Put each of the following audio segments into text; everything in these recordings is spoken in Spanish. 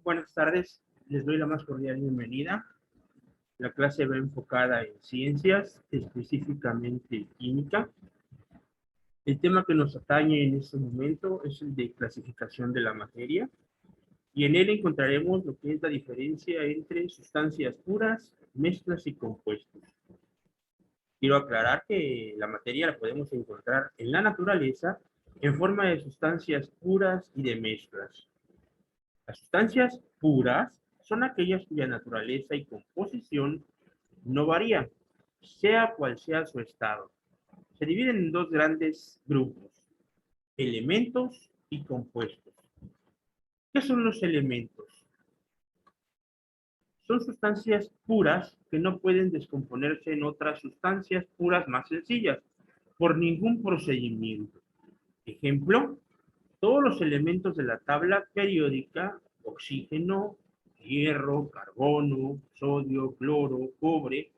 Buenas tardes, les doy la más cordial bienvenida. La clase va enfocada en ciencias, específicamente química. El tema que nos atañe en este momento es el de clasificación de la materia y en él encontraremos lo que es la diferencia entre sustancias puras, mezclas y compuestos. Quiero aclarar que la materia la podemos encontrar en la naturaleza en forma de sustancias puras y de mezclas. Las sustancias puras son aquellas cuya naturaleza y composición no varían, sea cual sea su estado. Se dividen en dos grandes grupos, elementos y compuestos. ¿Qué son los elementos? Son sustancias puras que no pueden descomponerse en otras sustancias puras más sencillas por ningún procedimiento. Ejemplo, todos los elementos de la tabla periódica, oxígeno, hierro, carbono, sodio, cloro, cobre.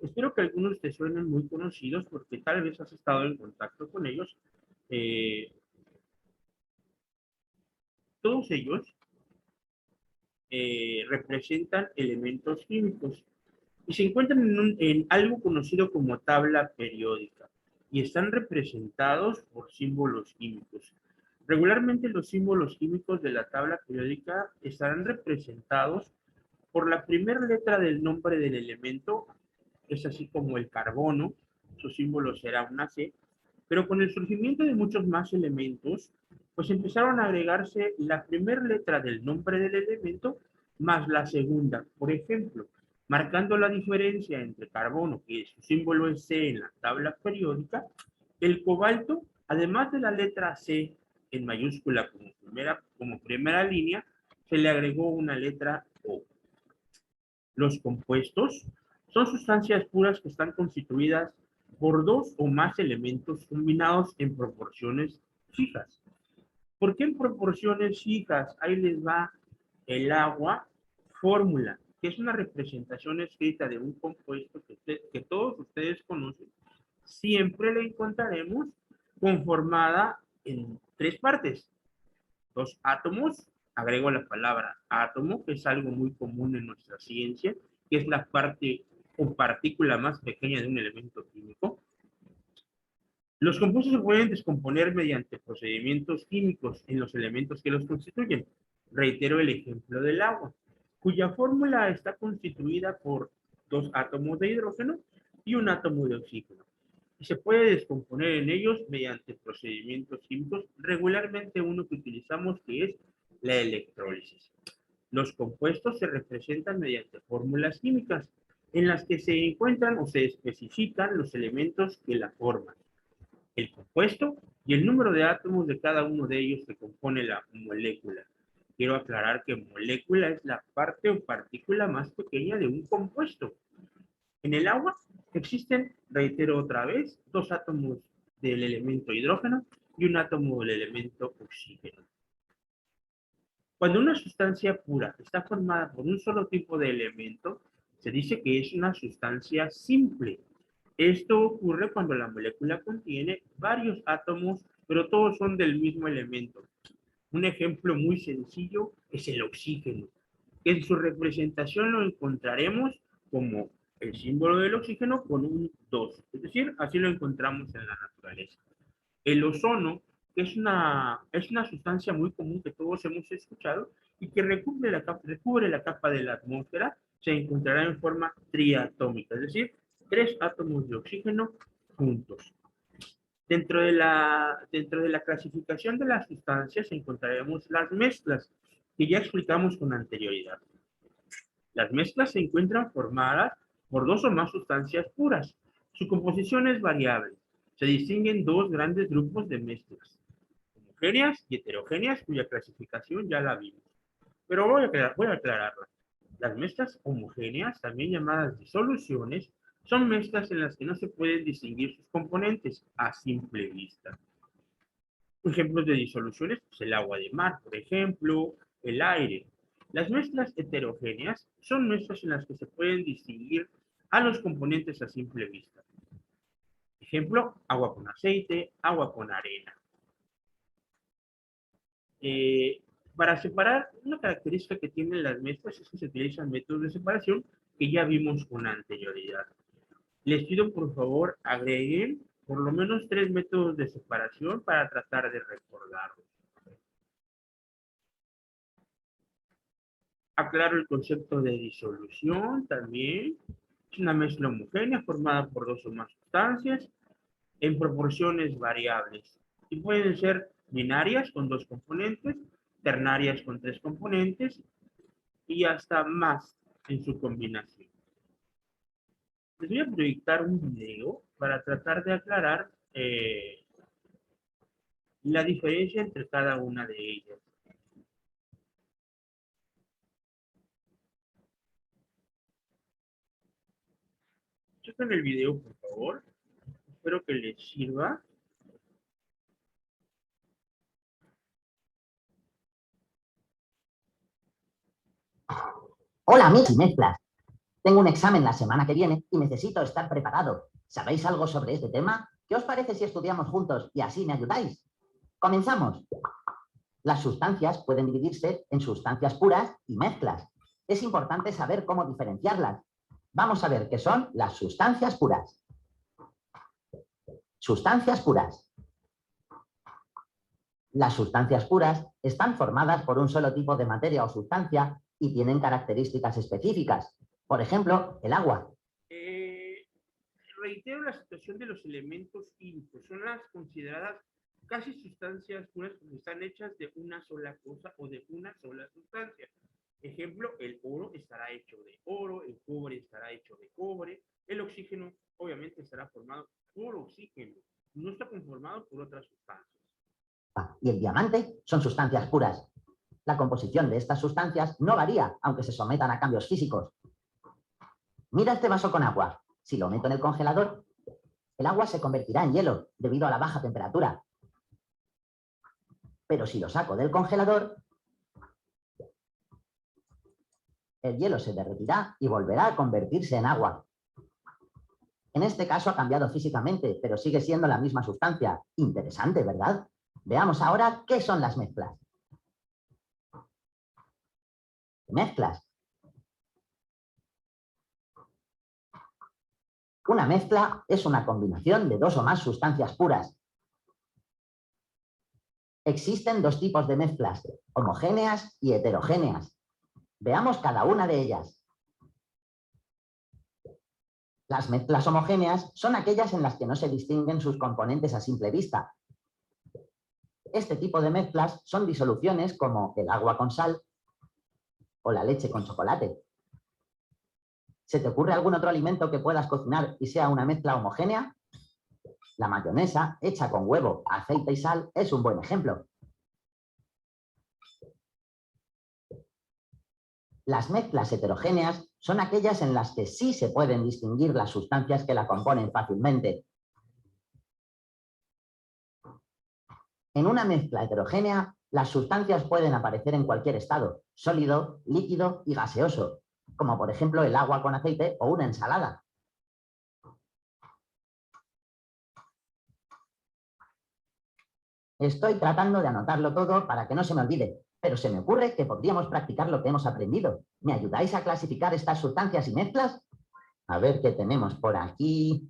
Espero que algunos te suenen muy conocidos porque tal vez has estado en contacto con ellos. Eh, Todos ellos representan elementos químicos y se encuentran en algo conocido como tabla periódica y están representados por símbolos químicos. Regularmente los símbolos químicos de la tabla periódica estarán representados por la primera letra del nombre del elemento, es así como el carbono, su símbolo será una C, pero con el surgimiento de muchos más elementos, pues empezaron a agregarse la primera letra del nombre del elemento más la segunda. Por ejemplo, marcando la diferencia entre carbono, que su símbolo es C en la tabla periódica, el cobalto, además de la letra C en mayúscula como primera línea, se le agregó una letra O. Los compuestos son sustancias puras que están constituidas por dos o más elementos combinados en proporciones fijas. ¿Por qué en proporciones fijas? Ahí les va el agua fórmula, que es una representación escrita de un compuesto que todos ustedes conocen. Siempre la encontraremos conformada en tres partes. Dos átomos, agrego la palabra átomo, que es algo muy común en nuestra ciencia, que es la parte o partícula más pequeña de un elemento químico. Los compuestos se pueden descomponer mediante procedimientos químicos en los elementos que los constituyen. Reitero el ejemplo del agua, cuya fórmula está constituida por dos átomos de hidrógeno y un átomo de oxígeno. Y se puede descomponer en ellos mediante procedimientos químicos, regularmente uno que utilizamos que es la electrólisis. Los compuestos se representan mediante fórmulas químicas en las que se encuentran o se especifican los elementos que la forman, el compuesto y el número de átomos de cada uno de ellos que compone la molécula. Quiero aclarar que molécula es la parte o partícula más pequeña de un compuesto. En el agua existen, reitero otra vez, dos átomos del elemento hidrógeno y un átomo del elemento oxígeno. Cuando una sustancia pura está formada por un solo tipo de elemento, se dice que es una sustancia simple. Esto ocurre cuando la molécula contiene varios átomos, pero todos son del mismo elemento. Un ejemplo muy sencillo es el oxígeno, que en su representación lo encontraremos como el símbolo del oxígeno con un 2, es decir, así lo encontramos en la naturaleza. El ozono, que es una sustancia muy común que todos hemos escuchado y que recubre la capa de la atmósfera, se encontrará en forma triatómica, es decir, tres átomos de oxígeno juntos. Dentro de la clasificación de las sustancias encontraremos las mezclas, que ya explicamos con anterioridad. Las mezclas se encuentran formadas por dos o más sustancias puras. Su composición es variable. Se distinguen dos grandes grupos de mezclas, homogéneas y heterogéneas, cuya clasificación ya la vimos. Pero voy a aclararla. Las mezclas homogéneas, también llamadas disoluciones, son mezclas en las que no se pueden distinguir sus componentes a simple vista. Ejemplos de disoluciones, pues el agua de mar, por ejemplo, el aire. Las mezclas heterogéneas son mezclas en las que se pueden distinguir a los componentes a simple vista. Ejemplo, agua con aceite, agua con arena. Para separar, una característica que tienen las mezclas es que se utilizan métodos de separación que ya vimos con anterioridad. Les pido por favor agreguen por lo menos 3 métodos de separación para tratar de recordarlos. Aclaro el concepto de disolución también. Es una mezcla homogénea formada por dos o más sustancias en proporciones variables. Y pueden ser binarias con 2 componentes, ternarias con 3 componentes y hasta más en su combinación. Les voy a proyectar un video para tratar de aclarar la diferencia entre cada una de ellas. Chequen el video, por favor. Espero que les sirva. Hola, amigos y mezclas. Tengo un examen la semana que viene y necesito estar preparado. ¿Sabéis algo sobre este tema? ¿Qué os parece si estudiamos juntos y así me ayudáis? Comenzamos. Las sustancias pueden dividirse en sustancias puras y mezclas. Es importante saber cómo diferenciarlas. Vamos a ver qué son las sustancias puras. Sustancias puras. Las sustancias puras están formadas por un solo tipo de materia o sustancia y tienen características específicas. Por ejemplo, el agua. Reitero la situación de los elementos químicos. Son las consideradas casi sustancias puras porque están hechas de una sola cosa o de una sola sustancia. Ejemplo, el oro estará hecho de oro, el cobre estará hecho de cobre, el oxígeno obviamente estará formado por oxígeno, no está conformado por otras sustancias. Y el diamante son sustancias puras. La composición de estas sustancias no varía, aunque se sometan a cambios físicos. Mira este vaso con agua. Si lo meto en el congelador, el agua se convertirá en hielo debido a la baja temperatura. Pero si lo saco del congelador, el hielo se derretirá y volverá a convertirse en agua. En este caso ha cambiado físicamente, pero sigue siendo la misma sustancia. Interesante, ¿verdad? Veamos ahora qué son las mezclas. Mezclas. Una mezcla es una combinación de dos o más sustancias puras. Existen dos tipos de mezclas, homogéneas y heterogéneas. Veamos cada una de ellas. Las mezclas homogéneas son aquellas en las que no se distinguen sus componentes a simple vista. Este tipo de mezclas son disoluciones como el agua con sal o la leche con chocolate. ¿Se te ocurre algún otro alimento que puedas cocinar y sea una mezcla homogénea? La mayonesa, hecha con huevo, aceite y sal, es un buen ejemplo. Las mezclas heterogéneas son aquellas en las que sí se pueden distinguir las sustancias que la componen fácilmente. En una mezcla heterogénea, las sustancias pueden aparecer en cualquier estado, sólido, líquido y gaseoso, como por ejemplo el agua con aceite o una ensalada. Estoy tratando de anotarlo todo para que no se me olvide, pero se me ocurre que podríamos practicar lo que hemos aprendido. ¿Me ayudáis a clasificar estas sustancias y mezclas? A ver qué tenemos por aquí.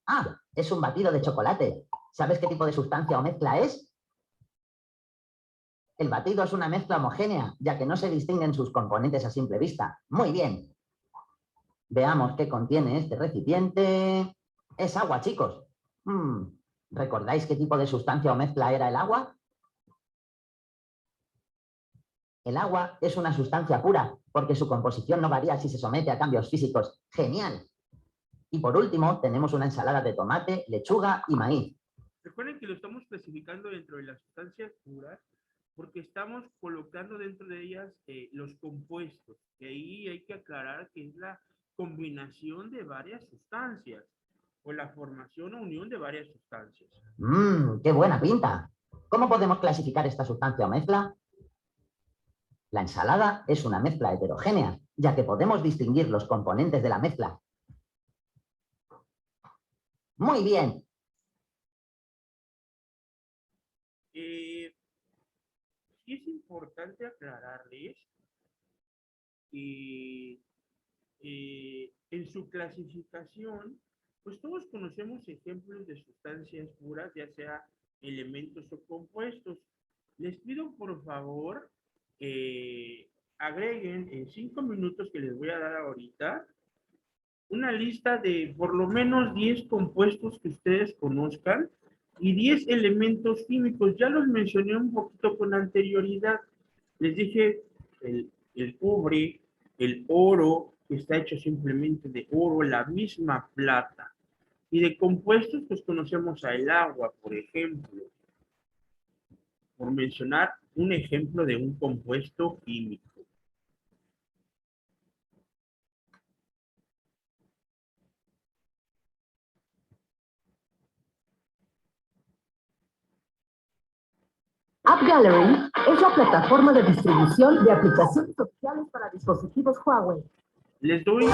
Ah, es un batido de chocolate. ¿Sabes qué tipo de sustancia o mezcla es? El batido es una mezcla homogénea, ya que no se distinguen sus componentes a simple vista. Muy bien. Veamos qué contiene este recipiente. Es agua, chicos. ¿Recordáis qué tipo de sustancia o mezcla era el agua? El agua es una sustancia pura, porque su composición no varía si se somete a cambios físicos. ¡Genial! Y por último, tenemos una ensalada de tomate, lechuga y maíz. Recuerden que lo estamos clasificando dentro de las sustancias puras porque estamos colocando dentro de ellas los compuestos. Y ahí hay que aclarar que es la combinación de varias sustancias o la formación o unión de varias sustancias. ¡Qué buena pinta! ¿Cómo podemos clasificar esta sustancia o mezcla? La ensalada es una mezcla heterogénea, ya que podemos distinguir los componentes de la mezcla. Muy bien. Sí es importante aclararles que en su clasificación, pues todos conocemos ejemplos de sustancias puras, ya sea elementos o compuestos. Les pido por favor agreguen en 5 minutos que les voy a dar ahorita una lista de por lo menos 10 compuestos que ustedes conozcan y 10 elementos químicos. Ya los mencioné un poquito con anterioridad. Les dije el cobre, el oro, que está hecho simplemente de oro, la misma plata. Y de compuestos, pues conocemos el agua, por ejemplo, por mencionar un ejemplo de un compuesto químico. AppGallery es la plataforma de distribución de aplicaciones sociales para dispositivos Huawei. Les doy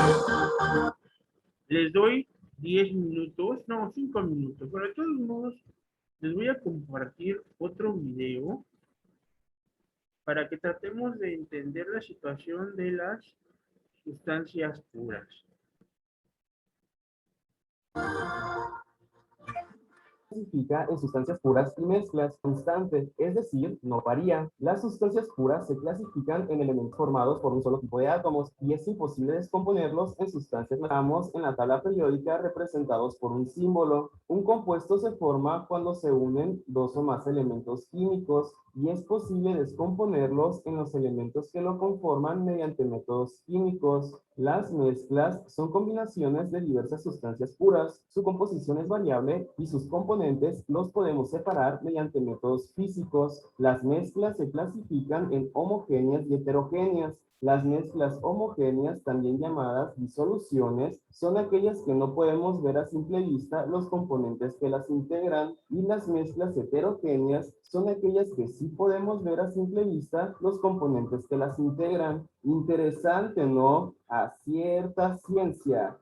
10 minutos, no, 5 minutos, pero de todos modos les voy a compartir otro video para que tratemos de entender la situación de las sustancias puras. Clasifica en sustancias puras y mezclas constantes, es decir, no varía. Las sustancias puras se clasifican en elementos formados por un solo tipo de átomos y es imposible descomponerlos en sustancias. Estamos en la tabla periódica representados por un símbolo. Un compuesto se forma cuando se unen dos o más elementos químicos y es posible descomponerlos en los elementos que lo conforman mediante métodos químicos. Las mezclas son combinaciones de diversas sustancias puras. Su composición es variable y sus componentes los podemos separar mediante métodos físicos. Las mezclas se clasifican en homogéneas y heterogéneas. Las mezclas homogéneas, también llamadas disoluciones, son aquellas que no podemos ver a simple vista los componentes que las integran, y las mezclas heterogéneas son aquellas que sí podemos ver a simple vista los componentes que las integran. Interesante, ¿no? A cierta ciencia.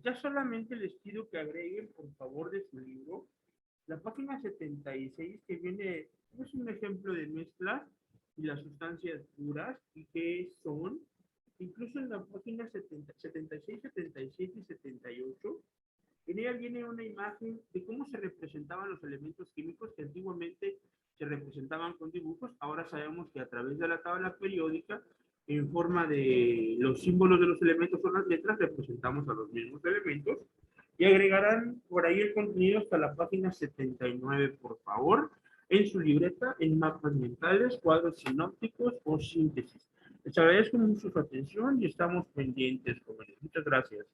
Ya solamente les pido que agreguen, por favor, de su libro, la página 76, que viene, es un ejemplo de mezcla y las sustancias puras, y qué son. Incluso en la página 76, 77 y 78, en ella viene una imagen de cómo se representaban los elementos químicos que antiguamente se representaban con dibujos. Ahora sabemos que a través de la tabla periódica, en forma de los símbolos de los elementos o las letras, representamos a los mismos elementos. Y agregarán por ahí el contenido hasta la página 79, por favor, en su libreta, en mapas mentales, cuadros sinópticos o síntesis. Les agradezco mucho su atención y estamos pendientes, jóvenes. Muchas gracias.